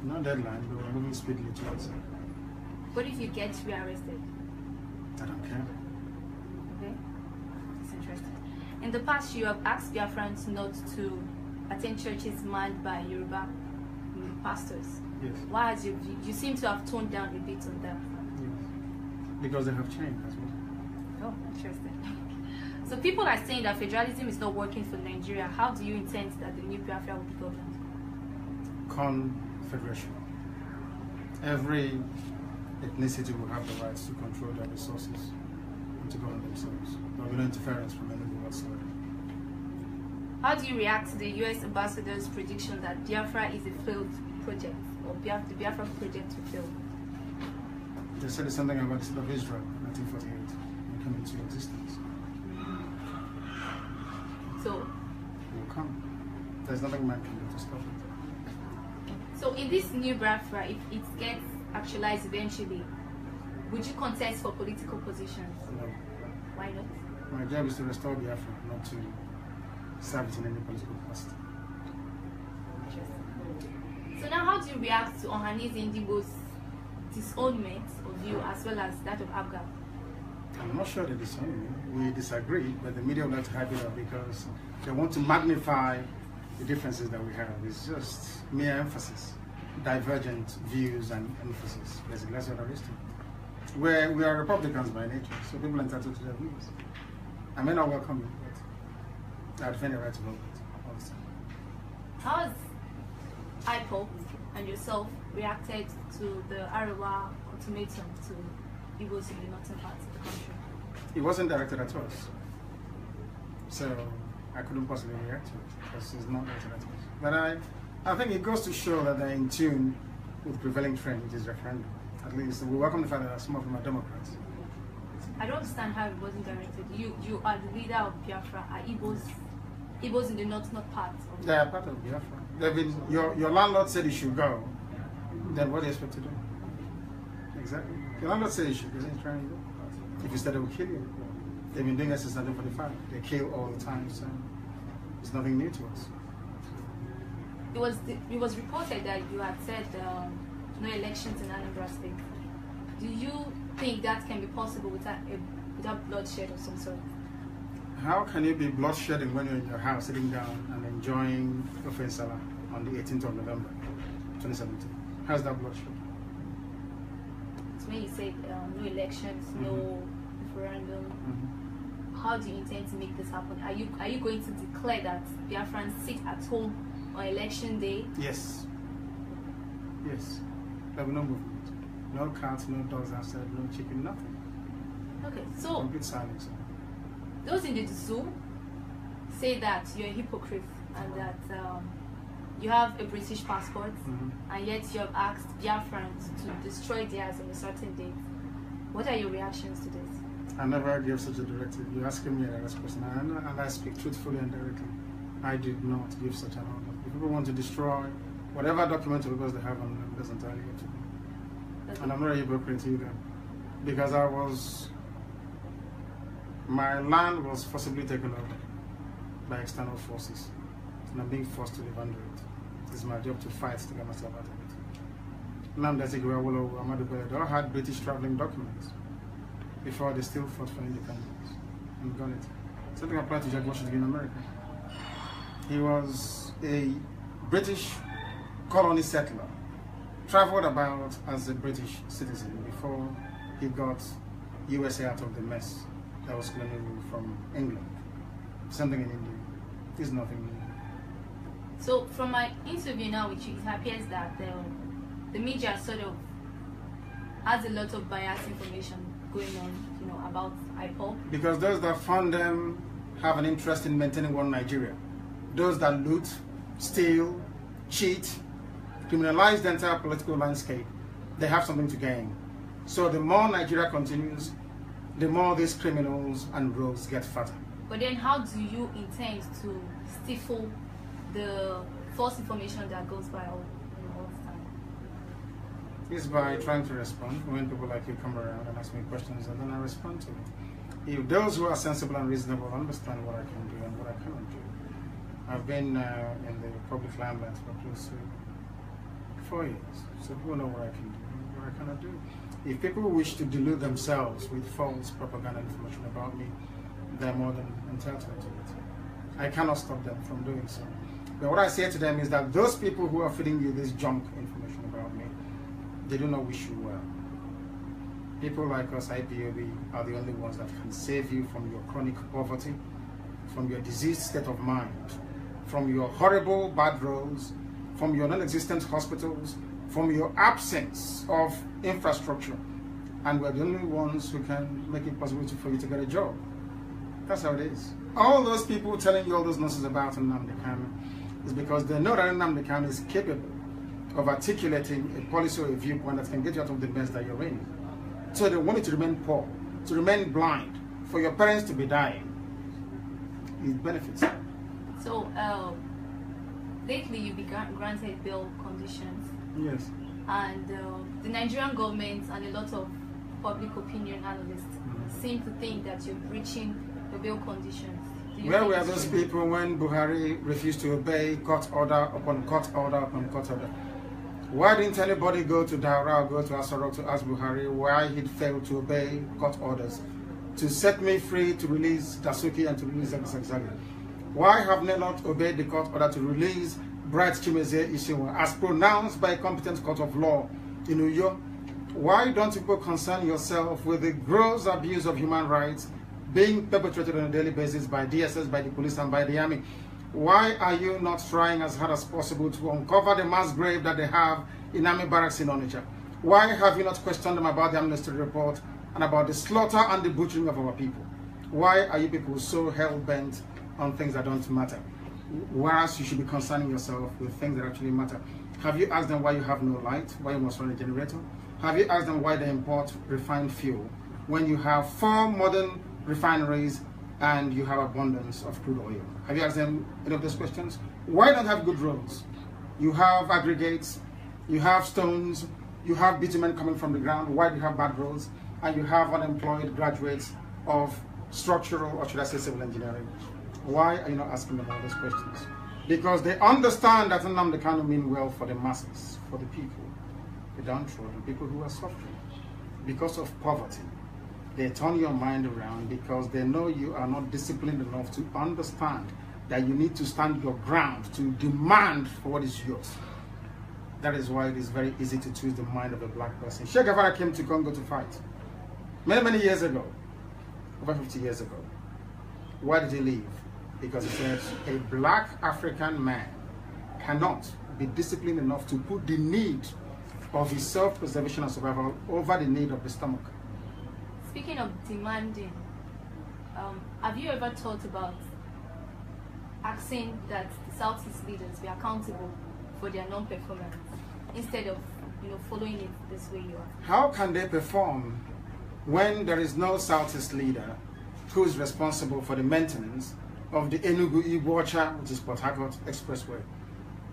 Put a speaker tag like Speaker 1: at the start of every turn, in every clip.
Speaker 1: No deadline, but we're moving speedily towards it.
Speaker 2: What if you get rearrested?
Speaker 1: I don't care.
Speaker 2: Okay, that's interesting. In the past, you have asked Biafrans not to attend churches manned by Yoruba pastors.
Speaker 1: Yes.
Speaker 2: Why has you seem to have toned down a bit on that?
Speaker 1: Yes. Because they have changed as well.
Speaker 2: Oh, interesting. So people are saying that federalism is not working for Nigeria. How do you intend that the new Biafra will be governed?
Speaker 1: Confederation. Every ethnicity will have the rights to control their resources and to govern themselves. There will be no interference from anyone whatsoever.
Speaker 2: How do you react to the US ambassador's prediction that Biafra is a failed project, or the Biafra project will fail?
Speaker 1: They said something about the state of Israel in 1948 when it came into existence.
Speaker 2: So,
Speaker 1: it will come. There's nothing man can do to stop it.
Speaker 2: So in this new Biafra, if it gets actualized eventually, would you contest for political positions?
Speaker 1: No.
Speaker 2: Why not?
Speaker 1: My job is to restore Biafra, not to serve it in any political capacity.
Speaker 2: So now, how do you react to Ohanese Indigo's disownment of you as well as that of Abga?
Speaker 1: I'm not sure they disown me. We disagree, but the media would like to hype it up because they want to magnify the differences that we have. It's just mere emphasis, divergent views and emphasis. Basically, that's what there is to it. We are Republicans by nature, so people are entitled to their views. I may not welcome it, but I defend the right to vote all the time.
Speaker 2: How has IPOP and yourself reacted to the Arewa ultimatum to Igbos in the northern parts of the country?
Speaker 1: It wasn't directed at us, so I couldn't possibly react to it because it's not directed at us. But I think it goes to show that they're in tune with the prevailing trend, which is referendum. At least we welcome the fact that some of them are Democrats.
Speaker 2: I don't understand how it wasn't directed. You are the leader of Biafra. Are Igbos in the north not part of
Speaker 1: They are part of Biafra. They've been, your landlord said you should go. Then what do you expect to do? Exactly. Your landlord said you should go. He's trying to go. If you said they will kill you. They've been doing this since 1945. They kill all the time, so it's nothing new to us.
Speaker 2: It was reported that you had said no elections in Anambra State. Do you think that can be possible without bloodshed of some sort?
Speaker 1: How can you be bloodshedding when you're in your house sitting down and enjoying Ofensala on the 18th of November 2017? How's that bloodshed?
Speaker 2: So when you say no elections, no referendum, how do you intend to make this happen? Are you going to declare that Biafrans sit at home on election day?
Speaker 1: Yes. Yes. There will be no movement. No cats, no dogs outside, no chicken, nothing.
Speaker 2: Okay, so
Speaker 1: complete silence.
Speaker 2: Those in the zoo say that you're a hypocrite and that you have a British passport and yet you have asked Biafrans to destroy theirs on a certain date. What are your reactions to this?
Speaker 1: I never gave such a directive. You're asking me a direct question, and I speak truthfully and directly. I did not give such an order. If people want to destroy whatever document or papers they have on them, that's entirely up to them. Okay. And I'm not a hypocrite either, because my land was forcibly taken over by external forces, and I'm being forced to live under it. It's my job to fight to get myself out of it. Nnamdi Kanu, Ahmadu Bello, they all had British traveling documents before they still fought for independence and got it. Something applied to George Washington in America. He was a British colony settler, traveled about as a British citizen before he got USA out of the mess that was colonial from England. Something in India. There's nothing new.
Speaker 2: So from my interview now with you, it appears that the media sort of has a lot of biased information going on, about IPOP.
Speaker 1: Because those that fund them have an interest in maintaining one Nigeria. Those that loot, steal, cheat, criminalize the entire political landscape, they have something to gain. So the more Nigeria continues, the more these criminals and rogues get fatter.
Speaker 2: But then how do you intend to stifle the false information that goes by all the time?
Speaker 1: It's by trying to respond. When people like you come around and ask me questions, and then I respond to it. If those who are sensible and reasonable understand what I can do and what I cannot do. I've been in the public limelight for close to 4 years. So people know what I can do, what I cannot do. If people wish to delude themselves with false propaganda information about me, they're more than entitled to it. I cannot stop them from doing so. But what I say to them is that those people who are feeding you this junk information about me, they do not wish you well. People like us, IPOB, are the only ones that can save you from your chronic poverty, from your diseased state of mind, from your horrible bad roads, from your non-existent hospitals, from your absence of infrastructure. And we're the only ones who can make it possible for you to get a job. That's how it is. All those people telling you all those nonsense about Nnamdi Kanu is because they know that Nnamdi Kanu is capable of articulating a policy or a viewpoint that can get you out of the mess that you're in. So they want you to remain poor, to remain blind, for your parents to be dying. It benefits.
Speaker 2: So, lately you've been granted bail conditions.
Speaker 1: Yes.
Speaker 2: And the Nigerian government and a lot of public opinion analysts seem to think that you're breaching the bail conditions.
Speaker 1: Where were those people when Buhari refused to obey court order upon court order upon court order? Why didn't anybody go to Daura or go to Asarok to ask Buhari why he'd failed to obey court orders to set me free, to release Dasuki and to release Zagzag? Why have they not obeyed the court order to release Bright Chimezie Ishiwa as pronounced by a competent court of law in Uyo? Why don't people concern yourself with the gross abuse of human rights being perpetrated on a daily basis by DSS, by the police and by the army? Why are you not trying as hard as possible to uncover the mass grave that they have in army barracks in Onitsha? Why have you not questioned them about the amnesty report and about the slaughter and the butchering of our people? Why are you people so hell-bent on things that don't matter, whereas you should be concerning yourself with things that actually matter? Have you asked them why you have no light, why you must run a generator? Have you asked them why they import refined fuel when you have 4 modern refineries and you have abundance of crude oil? Have you asked them any of those questions? Why don't you have good roads? You have aggregates, you have stones, you have bitumen coming from the ground. Why do you have bad roads? And you have unemployed graduates of structural, or should I say civil engineering. Why are you not asking them all those questions? Because they understand that Nnamdi Kanu mean well for the masses, for the people, the downtrodden, people who are suffering because of poverty. They turn your mind around because they know you are not disciplined enough to understand that you need to stand your ground to demand for what is yours. That is why it is very easy to twist the mind of a black person. Che Guevara came to Congo to fight many, many years ago, over 50 years ago. Why did he leave? Because he said a black African man cannot be disciplined enough to put the need of his self-preservation and survival over the need of the stomach.
Speaker 2: Speaking of demanding, have you ever thought about asking that the Southeast leaders be accountable for their non-performance instead of following it this way you are?
Speaker 1: How can they perform when there is no Southeast leader who is responsible for the maintenance of the Enugu-Iguacha, which is Port Harcourt Expressway?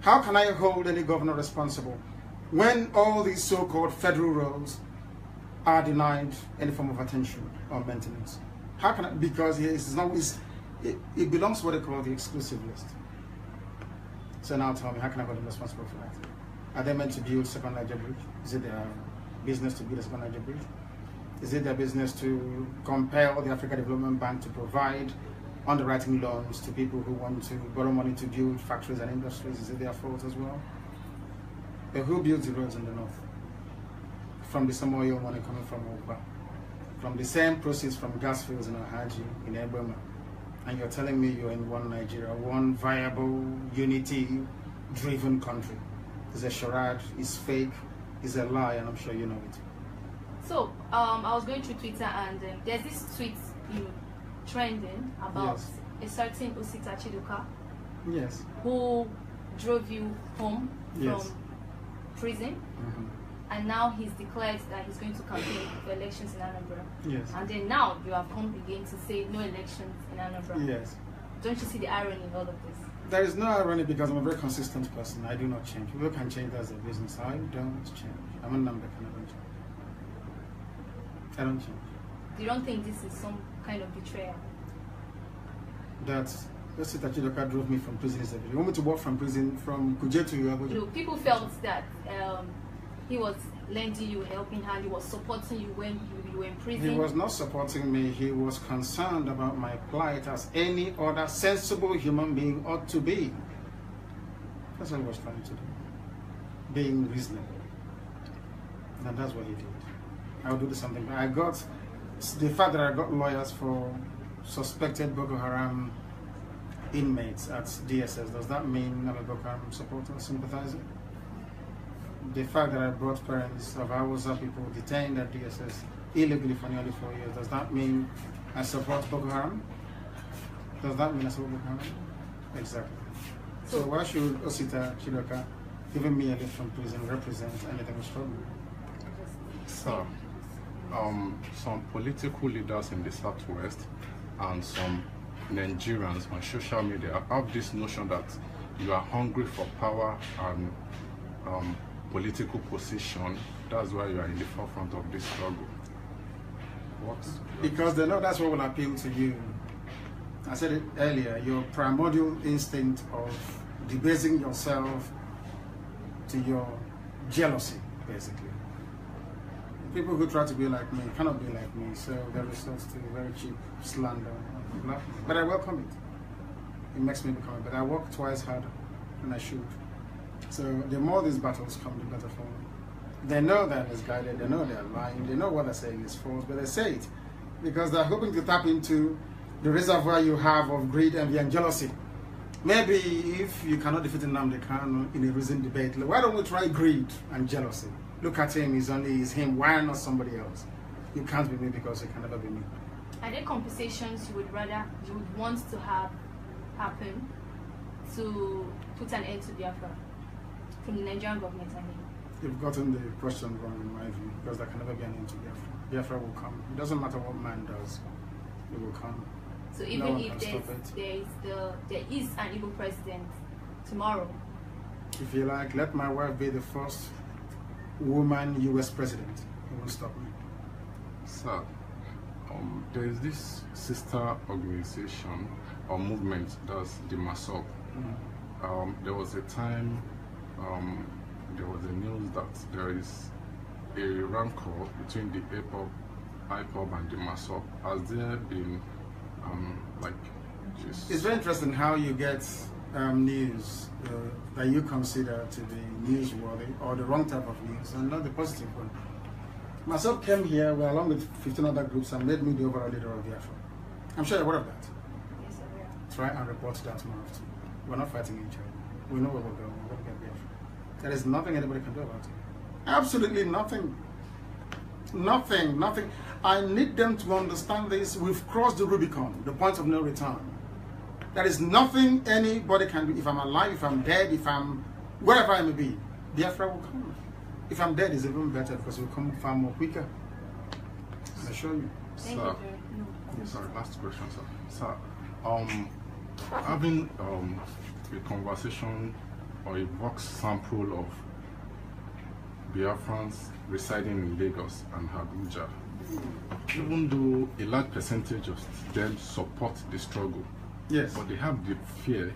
Speaker 1: How can I hold any governor responsible when all these so-called federal roads are denied any form of attention or maintenance? How can I? Because it belongs to what they call the exclusive list. So now tell me, how can I hold them responsible for that? Are they meant to build Second Niger Bridge? Is it their business to build a Second Niger Bridge? Is it their business to compel the Africa Development Bank to provide underwriting loans to people who want to borrow money to build factories and industries? Is it their fault as well? But who builds the roads in the north? From the same oil money coming from Opa, from the same proceeds from gas fields in Ohaji, in Ebema. And you're telling me you're in one Nigeria, one viable, unity-driven country. It's a charade, it's fake, it's a lie, and I'm sure you know it.
Speaker 2: So, I was going through Twitter and there's this tweet trending about a certain Osita Chiduka who drove you home from prison. And now he's declared that he's going to campaign for elections in Anambra. And then now you have come again to say no elections in Anambra. Don't you see the irony in all of this?
Speaker 1: There is no irony because I'm a very consistent person. I do not change. People can change as a business. I don't change. I'm a number, I don't change. I don't change.
Speaker 2: You don't think this is some kind of betrayal?
Speaker 1: Let's say that Chidoka drove me from prison. You want me to walk from prison from Kuje to Yabuja?
Speaker 2: People felt that he was lending you a helping hand, he was supporting you when you were in prison?
Speaker 1: He was not supporting me. He was concerned about my plight as any other sensible human being ought to be. That's what he was trying to do. Being reasonable. And that's what he did. I'll do the same thing. I got the fact that I got lawyers for suspected Boko Haram inmates at DSS. Does that mean I'm a Boko Haram supporter, sympathizer? The fact that I brought parents of Hausa people detained at DSS illegally for nearly 4 years, does that mean I support Boko Haram? Does that mean I support Boko Haram? Exactly. So why should Osita Chidoka, giving me a lift from prison, represent anything strong?
Speaker 3: Sir, some political leaders in the Southwest and some Nigerians on social media have this notion that you are hungry for power and political position. That's why you are in the forefront of this struggle. What?
Speaker 1: Because they know that's what will appeal to you. I said it earlier, your primordial instinct of debasing yourself to your jealousy, basically. People who try to be like me cannot be like me, so they resort to very cheap slander. But I welcome it. It makes me become a better. I work twice harder than I should. So the more these battles come, the better for me. They know they're misguided, they know they're lying, they know what they're saying is false, but they say it because they're hoping to tap into the reservoir you have of greed, envy, and jealousy. Maybe if you cannot defeat Nnamdi Kanu in a reasoned debate, why don't we try greed and jealousy? Look at him, he's him, why not somebody else? You can't be me because you can never be me.
Speaker 2: Are there conversations you would want to have happen to put an end to Biafra from the Nigerian government? I mean,
Speaker 1: you've gotten the question wrong in my view, because there can never be an end to Biafra. Biafra will come. It doesn't matter what man does, it will come.
Speaker 2: So even if there is an evil president tomorrow,
Speaker 1: if you like, let my wife be the first woman U.S. president. It won't stop me.
Speaker 3: Sir, there is this sister organization or movement, that's the MASOP. There was a time, there was a news that there is a rancor between the IPOB and the MASOP. Has there been
Speaker 1: It's very interesting how you get news that you consider to be newsworthy or the wrong type of news and not the positive one. Myself came here along with 15 other groups and made me the overall leader of Biafra. I'm sure you're aware of that.
Speaker 2: yes, sir, yeah.
Speaker 1: Try and report that more often. We're not fighting each other. We know where we're going. We're going to get Biafra. There is nothing anybody can do about it. Absolutely nothing. Nothing, nothing. I need them to understand this. We've crossed the Rubicon, the point of no return. There is nothing anybody can do. If I'm alive, if I'm dead, if I'm wherever I may be, Biafra will come. If I'm dead, it's even better because it will come far more quicker. I assure you.
Speaker 2: Thank
Speaker 3: Sir,
Speaker 2: you.
Speaker 3: sorry, last question, sir. Sir, having a conversation or a box sample of Biafrans residing in Lagos and Abuja, even though a large percentage of them support the struggle,
Speaker 1: Yes.
Speaker 3: but they have the fear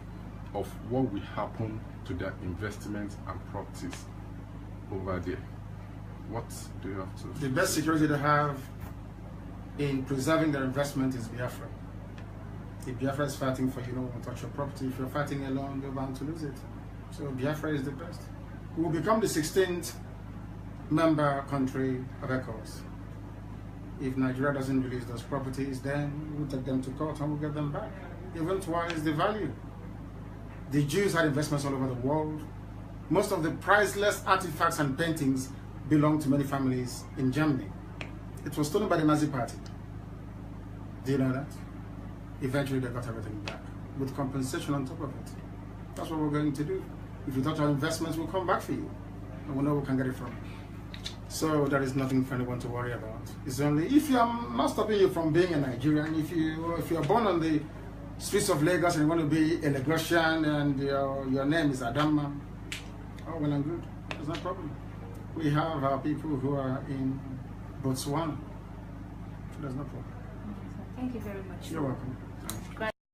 Speaker 3: of what will happen to their investments and properties over there. What do you have to?
Speaker 1: The best security to have in preserving their investment is Biafra. If Biafra is fighting for you, don't touch your property. If you're fighting alone, you're bound to lose it. So Biafra is the best. We will become the 16th member country of ECOWAS. If Nigeria doesn't release those properties, then we'll take them to court and we'll get them back. Even twice the value. The Jews had investments all over the world. Most of the priceless artifacts and paintings belong to many families in Germany. It was stolen by the Nazi Party. Do you know that? Eventually they got everything back, with compensation on top of it. That's what we're going to do. If you touch our investments, we'll come back for you. And we'll know where we can get it from. So there is nothing for anyone to worry about. It's only, if I'm not stopping you from being a Nigerian, if you're born on the streets of Lagos and you want to be a Lagosian and your name is Adama, oh, well and good. There's no problem. We have our people who are in Botswana. So there's no problem.
Speaker 2: Thank you very much.
Speaker 1: You're welcome.